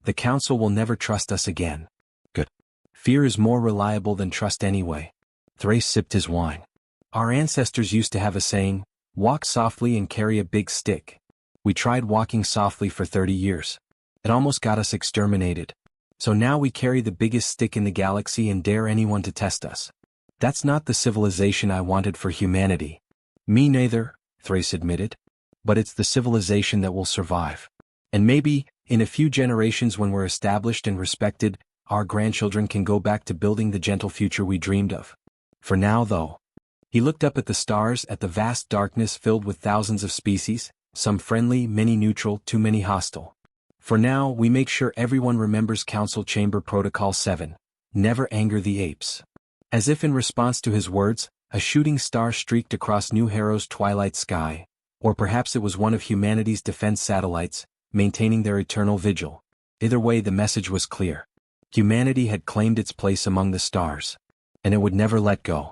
The Council will never trust us again." "Good. Fear is more reliable than trust anyway." Thrace sipped his wine. "Our ancestors used to have a saying, walk softly and carry a big stick. We tried walking softly for 30 years. It almost got us exterminated. So now we carry the biggest stick in the galaxy and dare anyone to test us. That's not the civilization I wanted for humanity." "Me neither," Thrace admitted. "But it's the civilization that will survive. And maybe, in a few generations when we're established and respected, our grandchildren can go back to building the gentle future we dreamed of. For now, though." He looked up at the stars, at the vast darkness filled with thousands of species, some friendly, many neutral, too many hostile. "For now, we make sure everyone remembers Council Chamber Protocol 7. Never anger the apes." As if in response to his words, a shooting star streaked across New Harrow's twilight sky, or perhaps it was one of humanity's defense satellites, maintaining their eternal vigil. Either way, the message was clear. Humanity had claimed its place among the stars. And it would never let go.